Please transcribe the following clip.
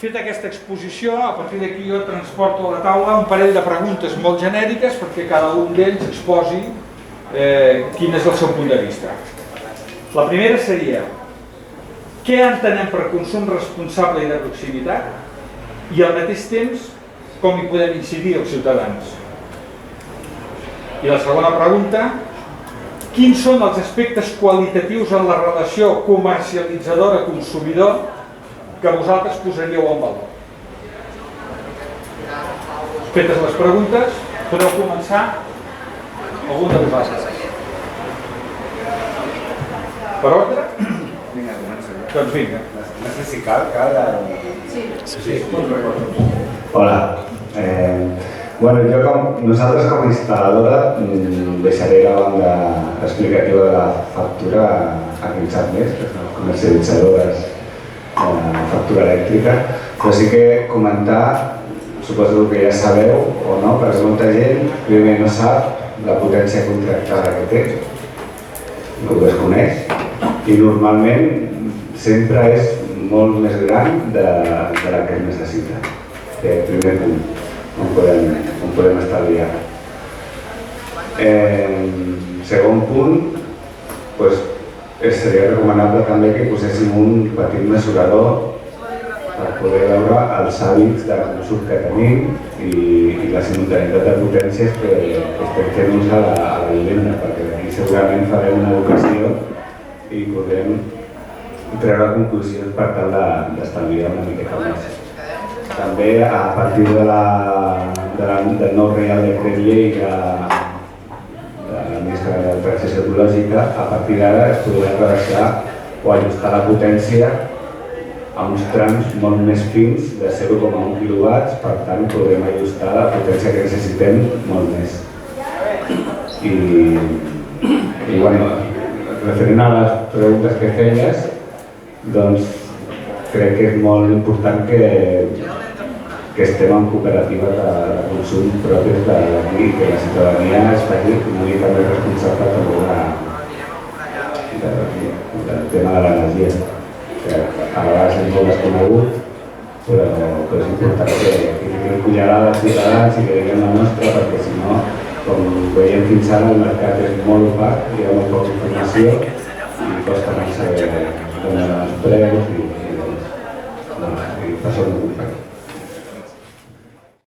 Feta aquesta exposició, a partir d'aquí jo transporto a la taula un parell de preguntes molt genèriques perquè cada un d'ells exposi quin és el seu punt de vista. La primera seria: què entenem per consum responsable i de proximitat i al mateix temps com hi podem incidir els ciutadans? I la segona pregunta: quins són els aspectes qualitatius en la relació comercialitzadora-consumidor que vosaltres posaríeu en valor? Fetes les preguntes, podeu començar algun de vosaltres. Per ordre? Vinga, comença. Doncs vinga. No sé si cal. Sí. Hola. Nosaltres com a instal·ladora deixaré la banda explicativa de la factura a qui en sap més, que són les comercialitzadores de factura elèctrica, però sí que comentar, suposo que ja sabeu o no, perquè molta gent primer no sap la potència contractada que té, no ho desconeix, i normalment sempre és molt més gran de la que es necessita. Primer punt, on podem estalviar. Segon punt, seria recomanable també que poséssim un petit mesurador per poder veure els hàbits de consum que tenim i la simultaneïtat de potències que estem fent ús a la vivenda, perquè aquí segurament farem una educació i podem treure conclusions per tal d'estalviar una miqueta més. També a partir del nou Reial Decret Llei de la transició ecològica, a partir d'ara es podrà rebaixar o ajustar la potència a uns trams molt més fins de 0,1 kW, per tant podrem ajustar la potència que necessitem molt més. I referent a les preguntes que feies, doncs crec que és molt important que estem en cooperatives de consum propis d'aquí, que la ciutadania es faci una mica més responsable també del tema de l'energia, que a vegades és molt desconegut, però és important que tinguem cullerada dels ciutadans i que diguem la nostra, perquè si no, com veiem fins ara, el mercat és molt opac, hi ha molt poca informació i costa més donar els preus i per això